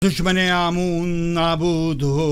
दुश्मने आमून नाबूद हो।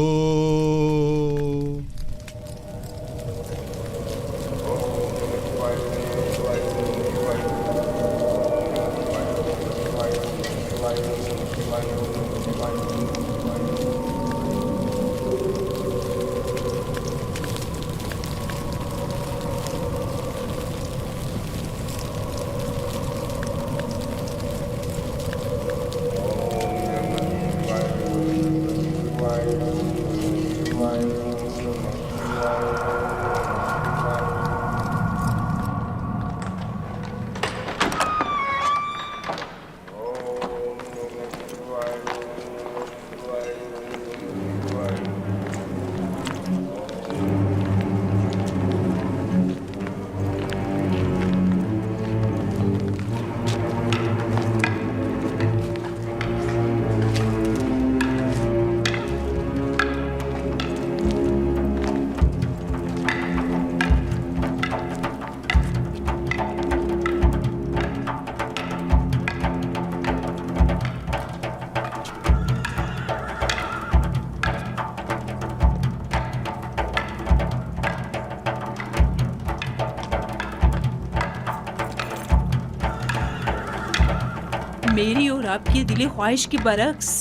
मेरी और आपकी दिली ख्वाहिश की बरक्स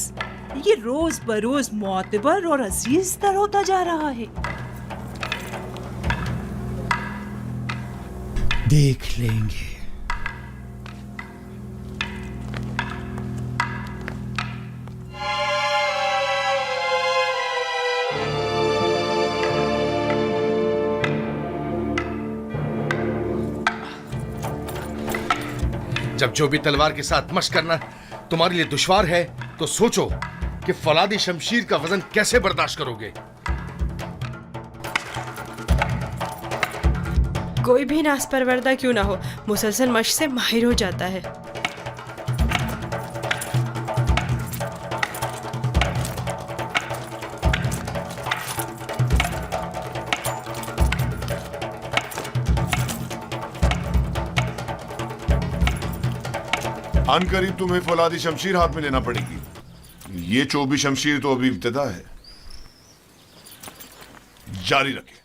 ये रोज बरोज मोतबर और अजीज तर होता जा रहा है। देख लेंगे। जब जो भी तलवार के साथ मशक करना तुम्हारे लिए दुश्वार है तो सोचो कि फौलादी शमशीर का वजन कैसे बर्दाश्त करोगे। कोई भी नासपरवरदा क्यों ना हो, मुसलसल मशक से माहिर हो जाता है। अनकरीब तुम्हें फौलादी शमशीर हाथ में लेना पड़ेगी। ये चोबी शमशीर तो अभी इब्तिदा है, जारी रखें।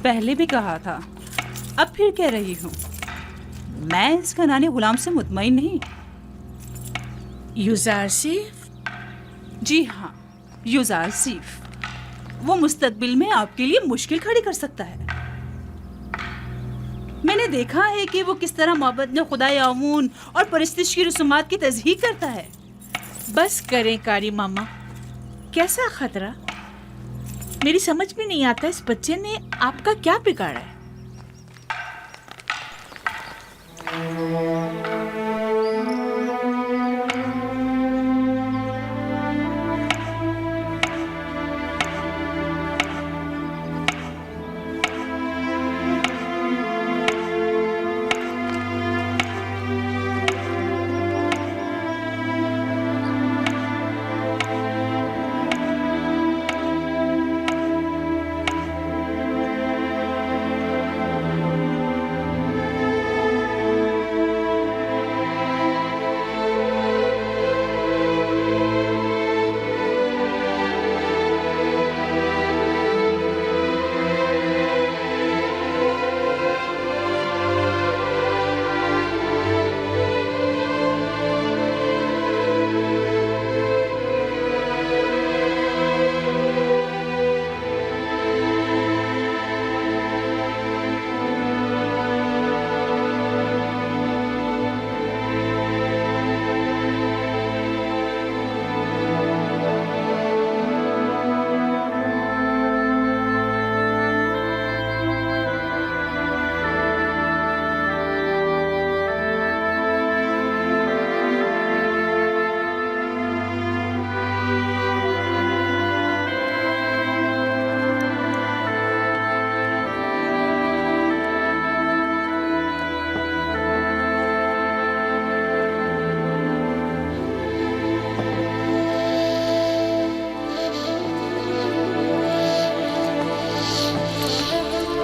पहले भी कहा था, अब फिर कह रही हूँ, मैं इस खनानी गुलाम से मुतमईन नहीं। युजारसीफ? जी हाँ, युजारसीफ। वो मुस्तकबिल में आपके लिए मुश्किल खड़ी कर सकता है। मैंने देखा है कि वो किस तरह मोहब्बत में खुदाई आमून और परिस्तिश की रसूमात की तज़हीक करता है। बस करें कारी मामा, कैसा खतरा? मेरी समझ में नहीं आता इस बच्चे ने आपका क्या बिगाड़ा है।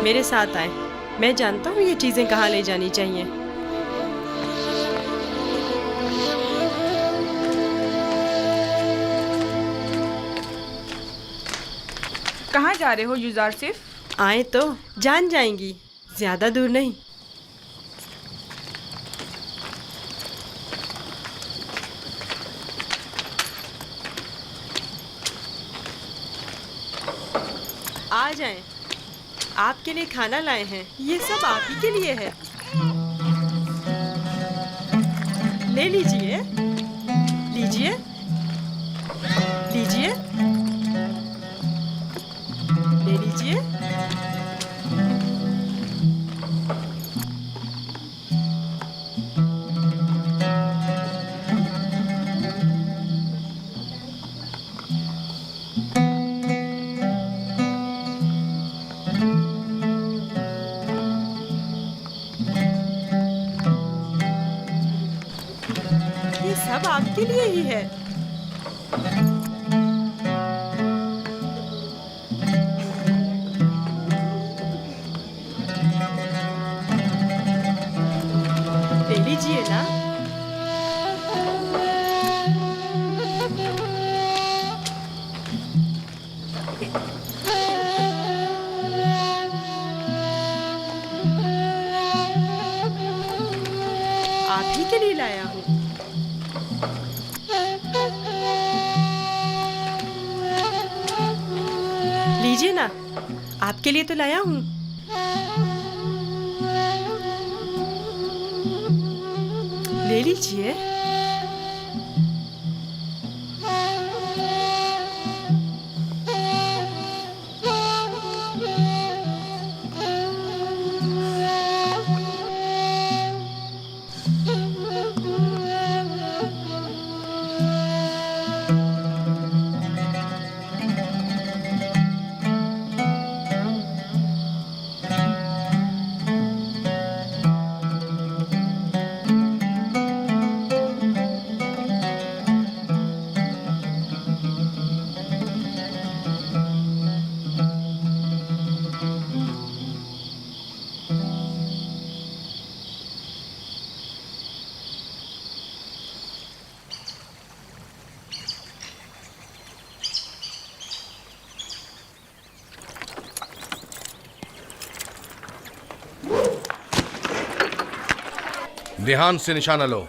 मेरे साथ आए। मैं जानता हूँ ये चीजें कहाँ ले जानी चाहिए। कहाँ जा रहे हो युजार सिर्फ? आए तो जान जाएंगी, ज्यादा दूर नहीं। आ जाएं। आपके लिए खाना लाए हैं, ये सब आप ही के लिए है। ले लीजिए, लीजिए, लीजिए, ले लीजिए। ये सब आपके लिए ही है। ले लीजिए ना। आप ही के लिए लाया हूँ। लीजिए ना, आपके लिए तो लाया हूँ। ले लीजिए। ध्यान से निशाना लो।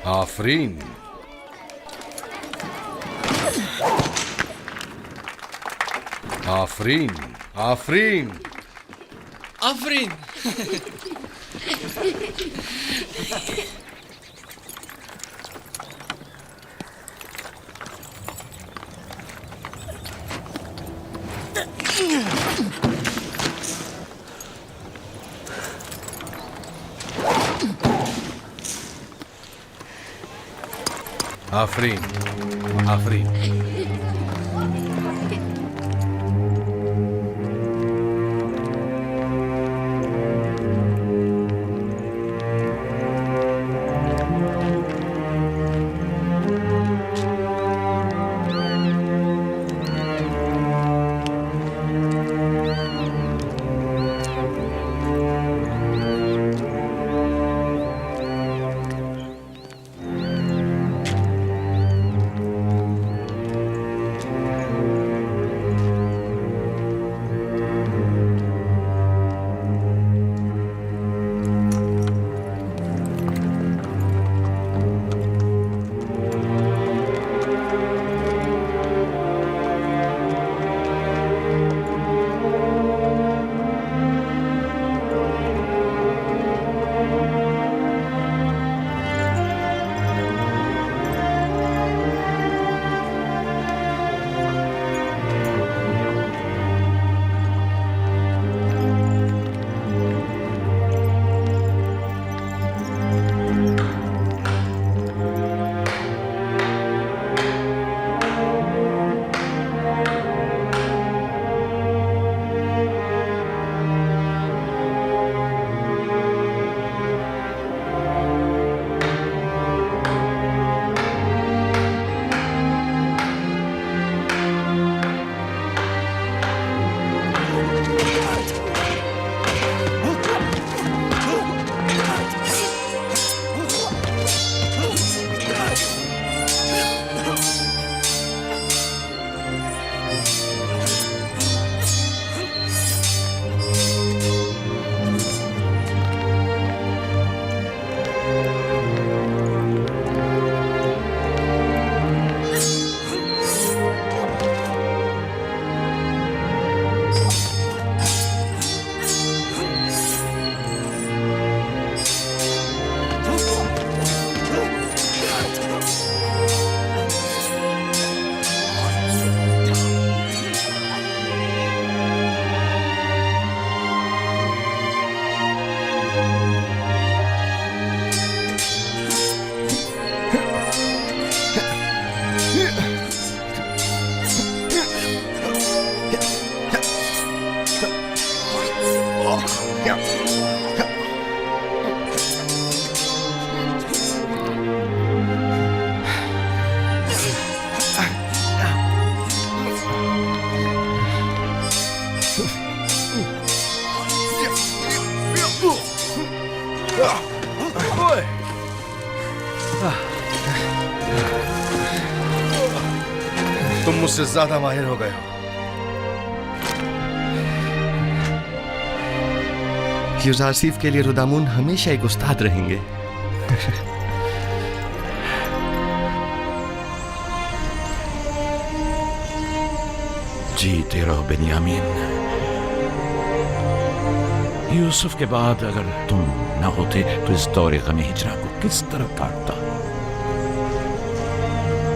आफरीन। आफरीन, आफरीन, आफरीन। आफरीन, आफरीन। तुम मुझसे ज्यादा माहिर हो गए हो। यूजारसीफ के लिए रुदामुन हमेशा एक उस्ताद रहेंगे। जीते रहो बेनियामीन। यूसुफ के बाद अगर तुम न होते तो इस दौरे गम हिजरा को किस तरह काटता।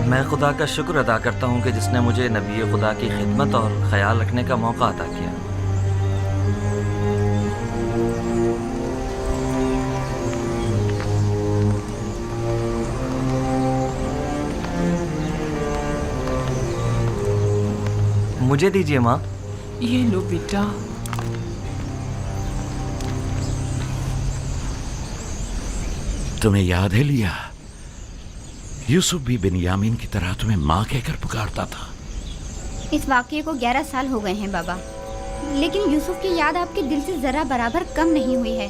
मैं खुदा का शुक्र अदा करता हूँ कि जिसने मुझे नबी खुदा की खिदमत और ख्याल रखने का मौका अता किया। मुझे दीजिए माँ। ये लो बेटा। तुम्हें याद है लिया, यूसुफ भी बिन्यामीन की तरह तुम्हें माँ कहकर पुकारता था। इस वाक़ये को 11 साल हो गए हैं बाबा, लेकिन यूसुफ की याद आपके दिल से जरा बराबर कम नहीं हुई है।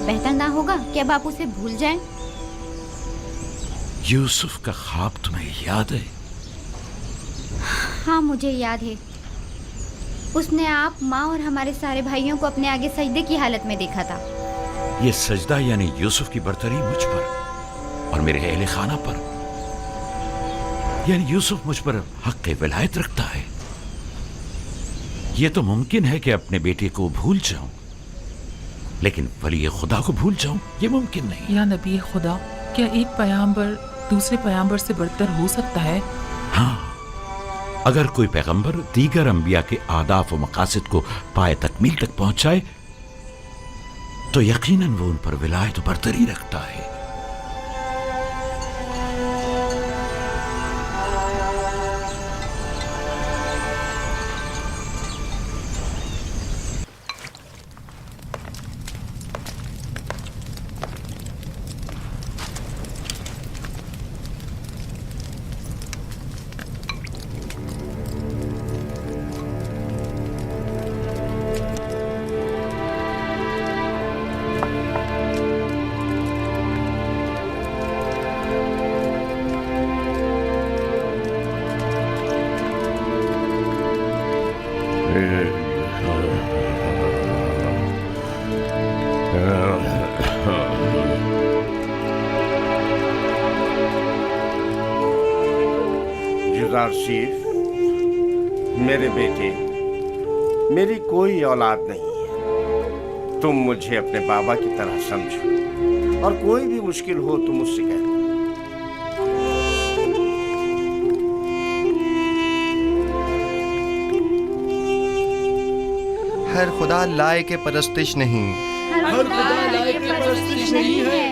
बेहतर ना होगा कि अब आप उसे भूल जाएं? यूसुफ का ख्वाब तुम्हें याद है? हाँ मुझे याद है। उसने आप, माँ और हमारे सारे भाइयों को अपने आगे सजदे की हालत में देखा था। ये सजदा यानी यूसुफ की बरतरी मुझ पर और मेरे अहले खाना पर, यानी यूसुफ मुझ पर हक़ विलायत रखता है। यह तो मुमकिन है कि अपने बेटे को भूल जाऊं, लेकिन वली खुदा को भूल जाऊं यह मुमकिन नहीं। या नबी खुदा, क्या एक पैगंबर दूसरे पैगंबर से बढ़कर हो सकता है? हाँ, अगर कोई पैगंबर दीगर अंबिया के आदाफ व मकासद को पाए तकमील तक पहुंचाए तो यकीनन वो उन पर विलायत बरतरी रखता है। यूसुफ, मेरे बेटे, मेरी कोई औलाद नहीं है। तुम मुझे अपने बाबा की तरह समझो और कोई भी मुश्किल हो तो मुझसे कह दो। हर खुदा लायक परस्तिश नहीं, हर खुदा लायक परस्तिश नहीं है।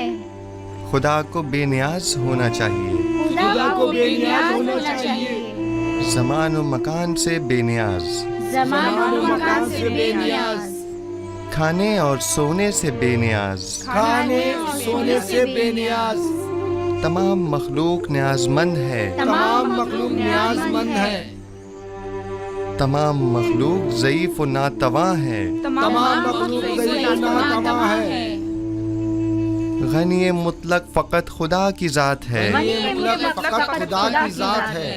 खुदा को बेनियाज होना चाहिए, खुदा को बेनियाज होना चाहिए। ज़मान व मकान से बेनियाज, ज़मान व मकान से बेनियाज। खाने और सोने से बेनियाज, खाने सोने से बेनियाज। तमाम मखलूक न्याजमंद है, तमाम मखलूक न्याजमंद है। तमाम मखलूक ज़ईफ़ व नातवा है, तमाम मखलूक ज़ईफ़ व नातवा है। गनी मुतलक फ़कत खुदा की ज़ात है, फ़कत खुदा की ज़ात है।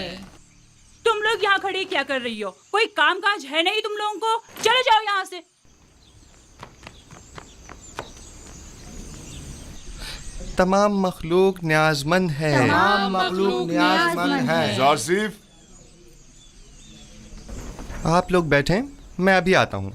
तुम लोग यहाँ खड़े क्या कर रही हो? कोई काम काज है नहीं तुम लोगों को? चले जाओ यहाँ से। तमाम मखलूक न्याजमंद है, तमाम मखलूक न्याजमंद है। यूसुफ, आप लोग बैठें, मैं अभी आता हूँ।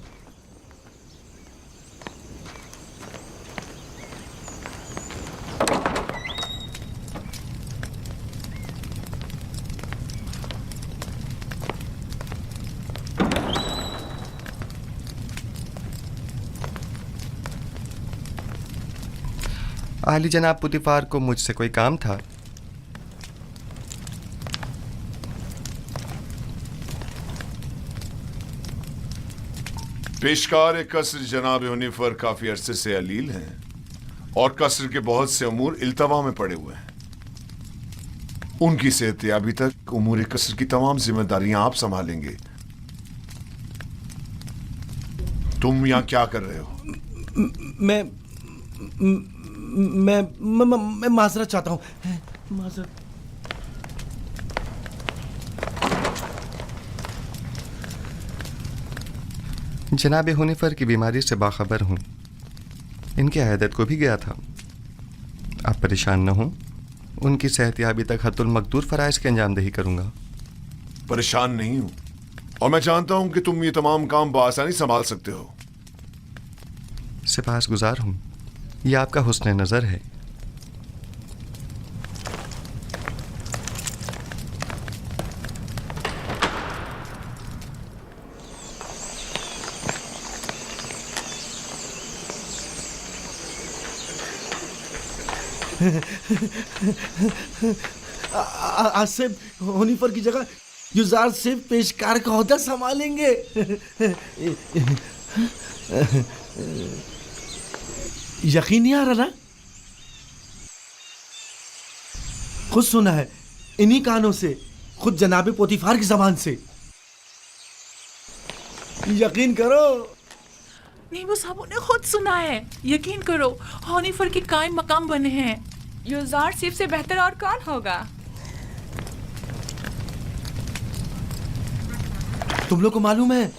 आली जनाब पुतिफार को मुझसे कोई काम था। पेशकार कसर जनाब हुनीफर काफी अरसे से अलील हैं और कसर के बहुत से अमूर इल्तवा में पड़े हुए हैं। उनकी सेहतयाबी तक उमूर कसर की तमाम जिम्मेदारियां आप संभालेंगे। तुम यहां क्या कर रहे हो? मैं माजरत चाहता हूँ। माजरत। जनाब हुनीफर की बीमारी से बाखबर हूँ। इनकी अहदत को भी गया था। आप परेशान न हो, उनकी सेहतयाबी तक हत्तुल मकदूर फराइज की अंजामदही करूँगा। परेशान नहीं हूं और मैं जानता हूं कि तुम ये तमाम काम बआसानी संभाल सकते हो। सिपाहसगुजार हूँ, ये आपका हुस्न नज़र है। आज से हुनीफर की जगह युजार सिर्फ पेशकार का ओहदा संभालेंगे। यकीन नहीं आ रहा ना? खुद सुना है इन्हीं कानों से, खुद जनाबे पोतीफार की जबान से। यकीन करो। नहीं, वो साहब ने खुद सुना है। यकीन करो, हुनीफर के कायम मकाम बने हैं। युजार सिर्फ से बेहतर और कौन होगा? तुम लोग को मालूम है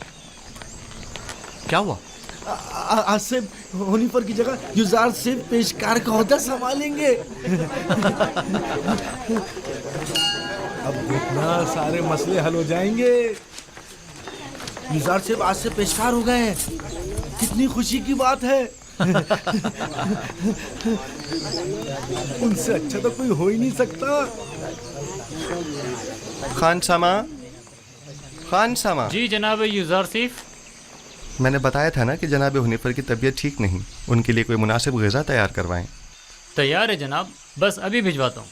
क्या हुआ? आज से हुनीफर की जगह युजार सिर्फ पेशकार का ओहदा संभालेंगे। अब देखना सारे मसले हल हो जाएंगे। युजार सिर्फ आज से पेशकार हो गए हैं। कितनी खुशी की बात है। उनसे अच्छा तो कोई हो ही नहीं सकता। खान सामा। जी जनाब युजारसिफ। मैंने बताया था ना कि जनाब हुनीफर की तबीयत ठीक नहीं, उनके लिए कोई मुनासिब ग़िज़ा तैयार करवाएं। तैयार है जनाब, बस अभी भिजवाता हूँ।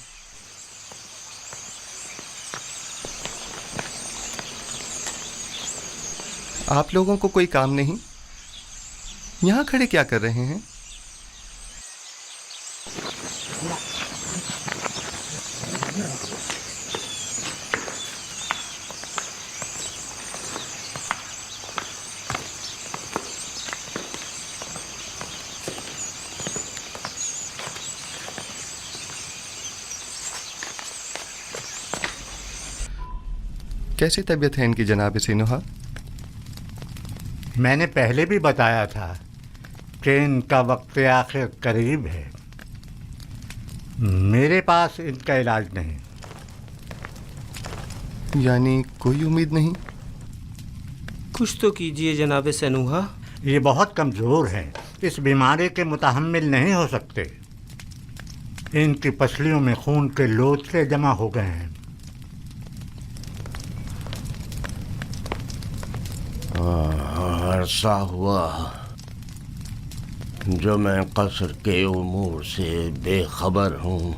आप लोगों को कोई काम नहीं? यहाँ खड़े क्या कर रहे हैं? कैसी तबीयत है इनकी जनाब सिनुहा? मैंने पहले भी बताया था कि इनका वक्त आखिर करीब है। मेरे पास इनका इलाज नहीं। यानी कोई उम्मीद नहीं? कुछ तो कीजिए जनाब सनूहा। ये बहुत कमज़ोर हैं, इस बीमारी के मुतहम्मिल नहीं हो सकते। इनकी पसलियों में खून के लोथड़े जमा हो गए हैं। अरसा हुआ जो मैं कसर के उमूर से बेखबर हूँ।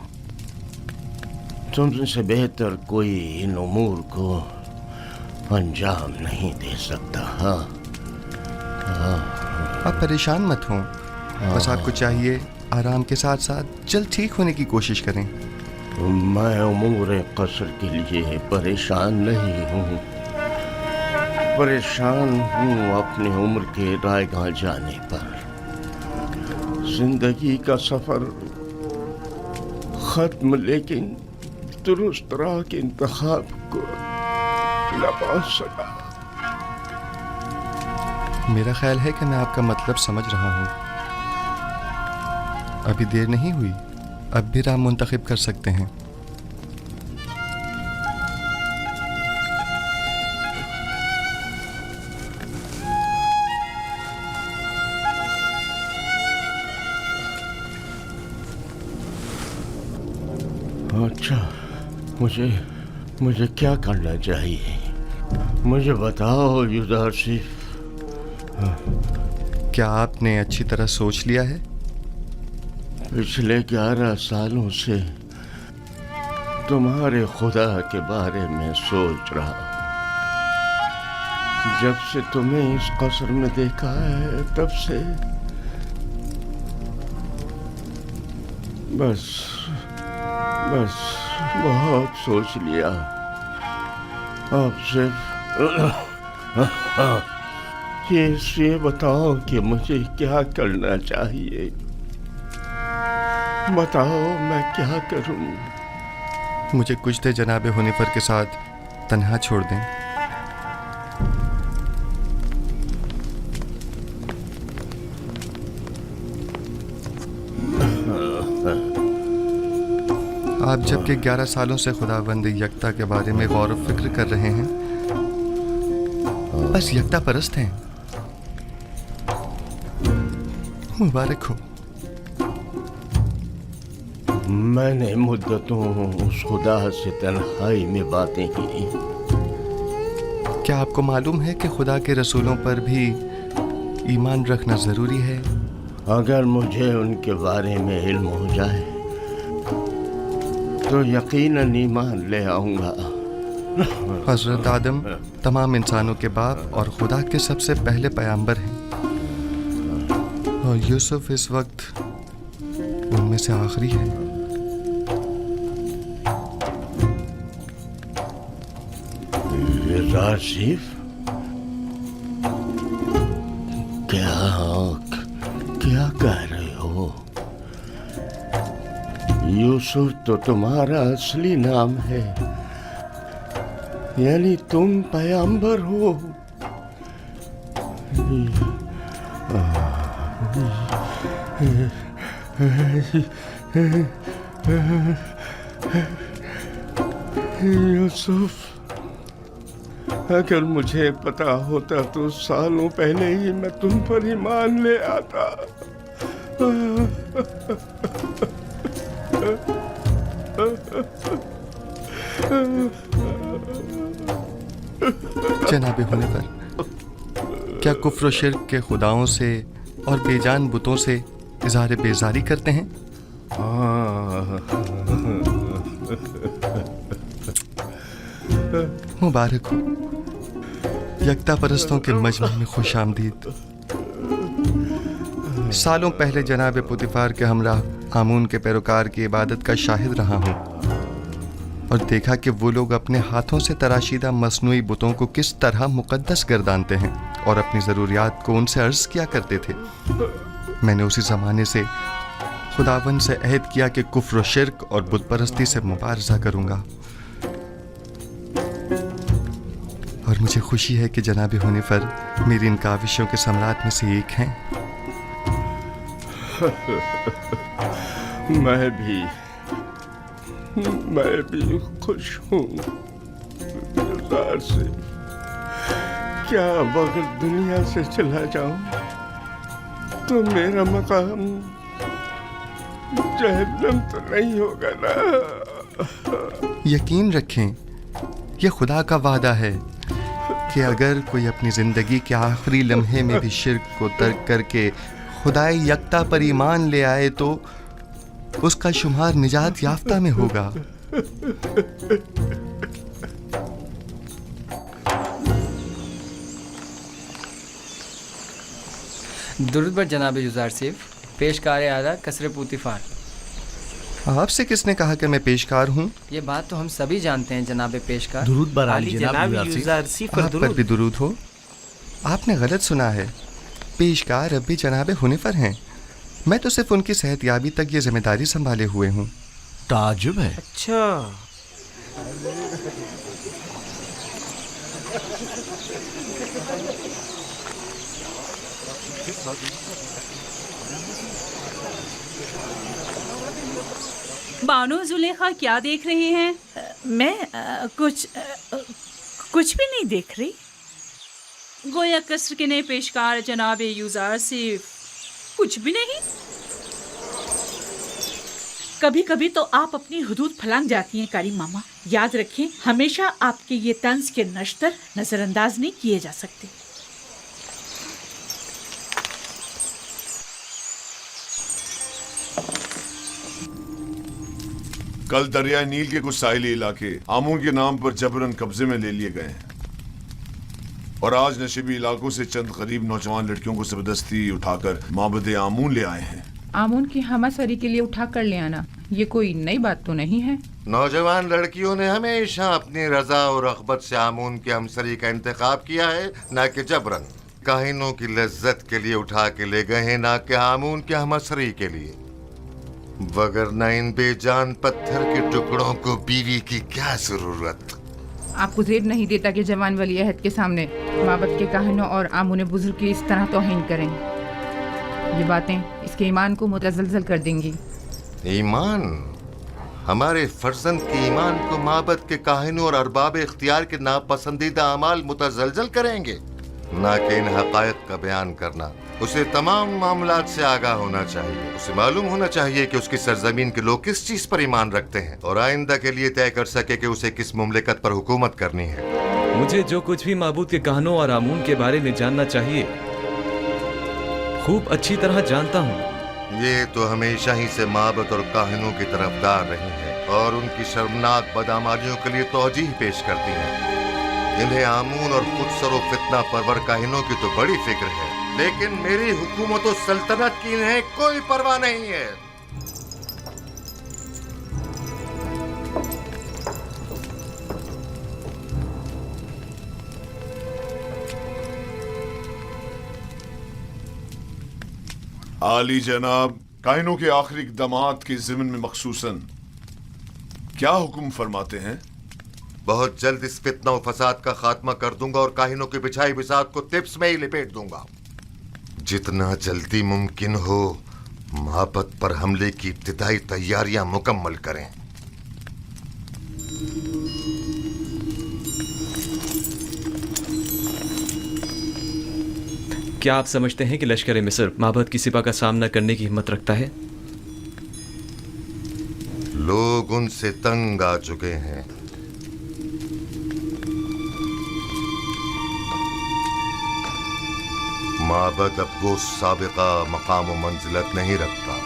तुमसे बेहतर कोई इन उमूर को अंजाम नहीं दे सकता। आप परेशान मत हों, बस आपको चाहिए आराम के साथ साथ जल्द ठीक होने की कोशिश करें। मैं उमूर कसर के लिए परेशान नहीं हूँ। परेशान हूँ अपनी उम्र के रायगाह जाने पर। जिंदगी का सफर खत्म, लेकिन दुरुस्त राह के इंतखाब को न पा सका। मेरा ख्याल है कि मैं आपका मतलब समझ रहा हूँ। अभी देर नहीं हुई, अब भी राह मुंतखब कर सकते हैं। अच्छा, मुझे क्या करना चाहिए? मुझे बताओ युजारसिफ। क्या आपने अच्छी तरह सोच लिया है? पिछले 11 सालों से तुम्हारे खुदा के बारे में सोच रहा हूँ। जब से तुम्हें इस कसर में देखा है तब से बस बहुत सोच लिया। अब सिर्फ ये बताओ कि मुझे क्या करना चाहिए। बताओ मैं क्या करूं। मुझे कुछ देर जनाब हुनीफर के साथ तन्हा छोड़ दें। आप जबकि 11 सालों से खुदावंद यकता के बारे में गौर व फिक्र कर रहे हैं, बस यकता परस्त हैं। मुबारक हो। मैंने मुद्दतों उस खुदा से तन्हाई में बातें की। क्या आपको मालूम है कि खुदा के रसूलों पर भी ईमान रखना जरूरी है? अगर मुझे उनके बारे में इल्म हो जाए तो यकीनन ईमान ले आऊंगा। हजरत आदम तमाम इंसानों के बाप और खुदा के सबसे पहले पैगंबर हैं, और यूसुफ इस वक्त उनमें से आखिरी है। यूसुफ, क्या कह रहे हो? यूसुफ तो तुम्हारा असली नाम है, यानी तुम पैगंबर हो। यूसुफ, अगर मुझे पता होता तो सालों पहले ही मैं तुम पर ईमान ले आता। जनाब हुनीफर, क्या कुफ्र शिर्क के खुदाओं से और बेजान बुतों से इज़हार बेजारी करते हैं? मुबारक हो। यकता परस्तों के मजमा में खुश आमदीद। सालों पहले जनाब पुतिफार के हमरा हामून के पैरोकार की इबादत का शाहिद रहा हूँ और देखा कि वो लोग अपने हाथों से तराशीदा मसनूई बुतों को किस तरह मुकद्दस गर्दानते हैं और अपनी ज़रूरियात को उनसे अर्ज़ किया करते थे। मैंने उसी ज़माने से खुदावन से अहद किया कि कुफ्र शिर्क और बुत परस्ती से मुबारज़ा करूँगा, और मुझे खुशी है कि जनाब हुनीफर मेरी इन काविशों के सम्राट में से एक हैं। मैं भी खुश हूँ से। क्या अगर दुनिया से चला जाऊं तो मेरा मकाम जहन्नम तो नहीं होगा ना? यकीन रखें, यह खुदा का वादा है कि अगर कोई अपनी जिंदगी के आखिरी लम्हे में भी शिर्क को तर्क करके खुदाए यकता पर ईमान ले आए तो उसका शुमार निजात याफ्ता में होगा। दुरूद बर जनाब युज़ारसिफ, पेशकार आला कसर पुतिफार। आपसे किसने कहा कि मैं पेशकार हूँ? ये बात तो हम सभी जानते हैं जनाब पेशकार। दुरूद बर आली जनाब युज़ारसिफ। आप पर भी दुरूद हो। आपने गलत सुना है, पेशकार अब भी जनाब हुनीफर हैं। मैं तो सिर्फ उनकी सेहतयाबी तक ये जिम्मेदारी संभाले हुए हूँ। ताजुब है। अच्छा, बानो जुलेखा क्या देख रहे हैं? मैं कुछ भी नहीं देख रही। गोया कसर के नए पेशकार जनाब युज़ारसिफ कुछ भी नहीं। कभी कभी तो आप अपनी हुदूद फलांग जाती हैं कारी मामा। याद रखें, हमेशा आपके ये तंज के नश्तर नजरअंदाज नहीं किए जा सकते। कल दरिया नील के कुछ साहिली इलाके आमून के नाम पर जबरन कब्जे में ले लिए गए हैं। और आज नशीबी इलाकों से चंद गरीब नौजवान लड़कियों को जबरदस्ती उठाकर माबद आमून ले आए हैं। आमून की हमासरी के लिए उठा कर ले आना ये कोई नई बात तो नहीं है। नौजवान लड़कियों ने हमेशा अपनी रजा और रग़बत से आमून की हमसरी का इंतखाब किया है, ना कि जबरन। काहिनों की लज्जत के लिए उठा के ले गए हैं, ना कि आमून की हमसरी के लिए। वगरना इन बेजान पत्थर के टुकड़ों को बीवी की क्या जरूरत। आपको जेब नहीं देता कि जवान वली अहद के सामने माबद के काहिनों और आमून बुजुर्ग की इस तरह तौहीन करें। ये बातें इसके ईमान को मुतज़लज़ल कर देंगी। ईमान? हमारे फर्जंद के ईमान को माबद के काहिनों और अरबाब इख्तियार के नापसंदीदा अमाल मुतज़लज़ल करेंगे, ना कि इन हक़ाइक़ का बयान करना। उसे तमाम मामलात से आगाह होना चाहिए। उसे मालूम होना चाहिए कि उसकी सरजमीन के लोग किस चीज पर ईमान रखते हैं और आइंदा के लिए तय कर सके कि उसे किस मुमलिकत पर हुकूमत करनी है। मुझे जो कुछ भी माबूद के कहनों और आमून के बारे में जानना चाहिए खूब अच्छी तरह जानता हूँ। ये तो हमेशा ही से माबद और काहिनों की तरफदार रही है और उनकी शर्मनाक बदआमालियों के लिए तौजीह पेश करती है। इन्हें आमून और खुद सरो फितना परवर काहिनों की तो बड़ी फिक्र है, लेकिन मेरी हुकूमत और सल्तनत की इन्हें कोई परवाह नहीं है। आली जनाब, काहिनों के आखिरी इक़दामात के ज़िम्न में मखसूसन क्या हुक्म फरमाते हैं? बहुत जल्द इस फितना और फसाद का खात्मा कर दूंगा और काहिनों की बिछाई बिसात को टिप्स में ही लिपेट दूंगा। जितना जल्दी मुमकिन हो माबद पर हमले की इब्तिदाई तैयारियां मुकम्मल करें। क्या आप समझते हैं कि लश्कर मिस्र माबद की सिपा का सामना करने की हिम्मत रखता है? लोग उनसे तंग आ चुके हैं। माबद अब वो साबिका मकाम व मंजिलत नहीं रखता।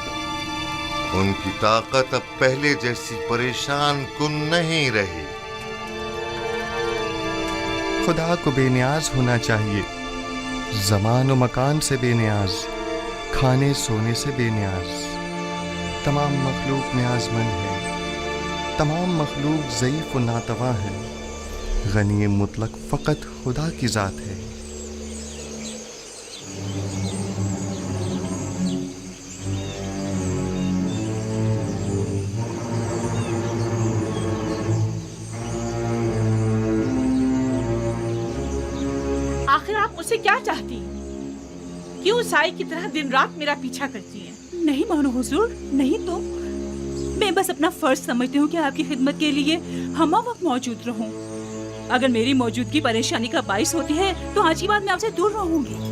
उनकी ताकत अब पहले जैसी परेशान कुन नहीं रही। खुदा को बेनियाज होना चाहिए, ज़मान व मकान से बेनियाज, खाने सोने से बेनियाज। तमाम मखलूक न्याज़मंद है, तमाम मखलूक ज़ईफ़ व नातवा है। गनी मुतलक फ़कत खुदा की ज़ात है। आखिर आप मुझसे क्या चाहती हैं? क्यों साई की तरह दिन रात मेरा पीछा करती हैं? नहीं मानो हुजूर, नहीं तो मैं बस अपना फर्ज समझती हूँ कि आपकी खिदमत के लिए हमा वक्त मौजूद रहूं। अगर मेरी मौजूदगी परेशानी का बाइस होती है तो आज की बात मैं आपसे दूर रहूंगी।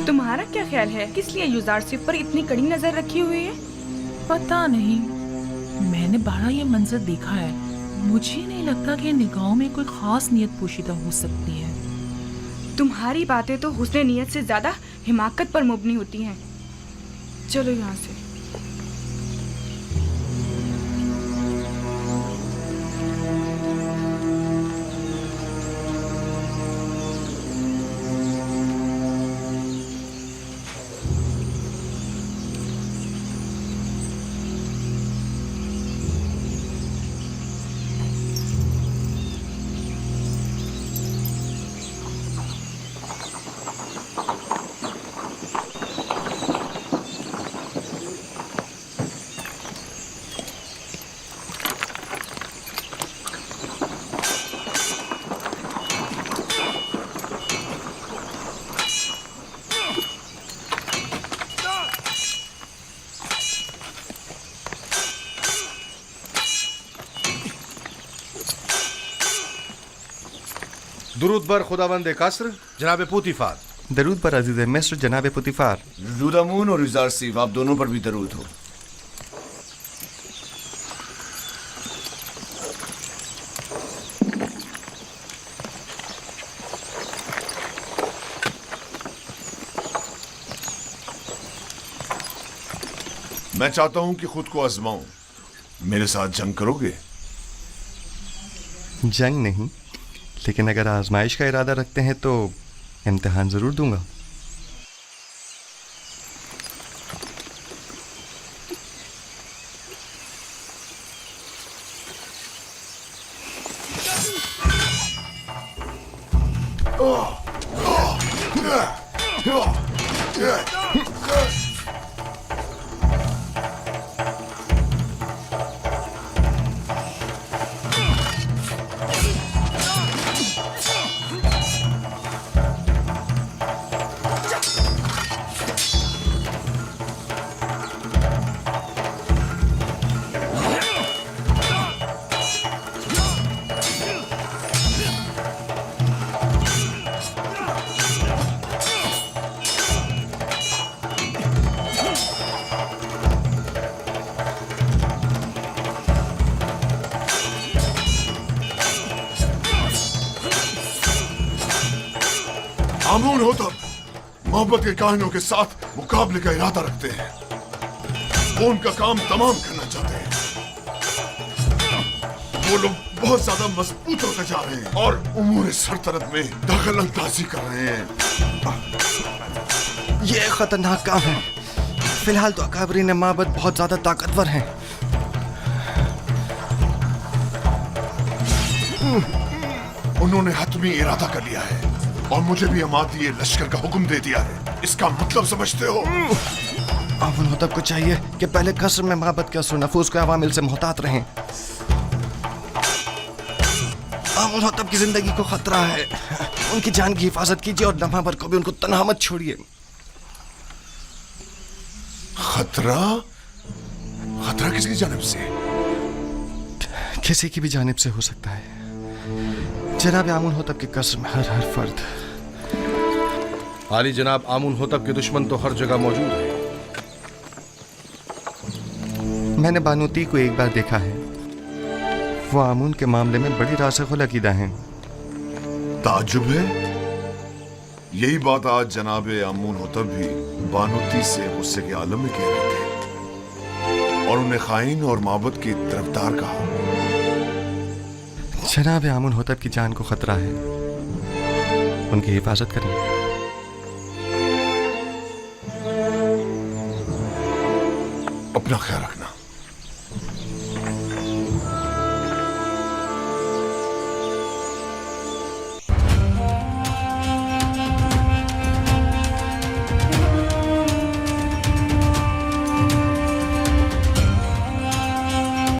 तुम्हारा क्या ख्याल है किस लिए यूजारसिफ पर इतनी कड़ी नजर रखी हुई है? पता नहीं, मैंने बड़ा ये मंजर देखा है। मुझे नहीं लगता कि निगाहों में कोई खास नियत पोशीदा हो सकती है। तुम्हारी बातें तो हुस्न नियत से ज्यादा हिमाकत पर मबनी होती हैं। चलो यहाँ से। दुरूद बर खुदावंद कसर जनाब पुतिफार। दरूद पर अजीज मिस्र जनाब पुतिफार। रुदामून और यूजारसिफ, आप दोनों पर भी दरूद हो। मैं चाहता हूं कि खुद को आजमाऊं। मेरे साथ जंग करोगे? जंग नहीं, लेकिन अगर आजमाइश का इरादा रखते हैं तो इम्तिहान जरूर दूंगा। आमून होतब मोहब्बत के काहिनों के साथ मुकाबले का इरादा रखते हैं। वो उनका काम तमाम करना चाहते हैं। वो लोग बहुत ज्यादा मजबूत होते जा रहे हैं और उमूर सरतरत में दखल अंदाजी कर रहे हैं। ये खतरनाक काम है। फिलहाल तो अकाबरीन माबद बहुत ज्यादा ताकतवर हैं। उन्होंने हतमी इरादा कर लिया है और मुझे भी अमाती लश्कर का हुक्म दे दिया है। इसका मतलब समझते हो? अब उन होतब को चाहिए कि पहले कसर में माबद के असर नफूस को अवामिल से मोहतात रहें। अब उन होतब की जिंदगी को खतरा है। उनकी जान की हिफाजत कीजिए और लम्हा भर को भी उनको तन्हा मत छोड़िए। खतरा? खतरा किसकी जानिब से? किसी की भी जानिब से हो सकता है। जनाब आमुन होतब के कसर में हर फर्द। आली जनाब, आमुन होतब के दुश्मन तो हर जगह मौजूद है। मैंने बानूती को एक बार देखा है। वो आमुन के मामले में बड़ी रासिख़ुल अक़ीदा हैं। ताज्जुब है। यही बात आज जनाब आमुन होतब भी बानूती से गुस्से के आलम में कह रहे थे और उन्हें खाइन और माबद की तरफदार कहा। जनाब आमुन होतब की जान को खतरा है। उनकी हिफाजत करें। अपना ख्याल रखना।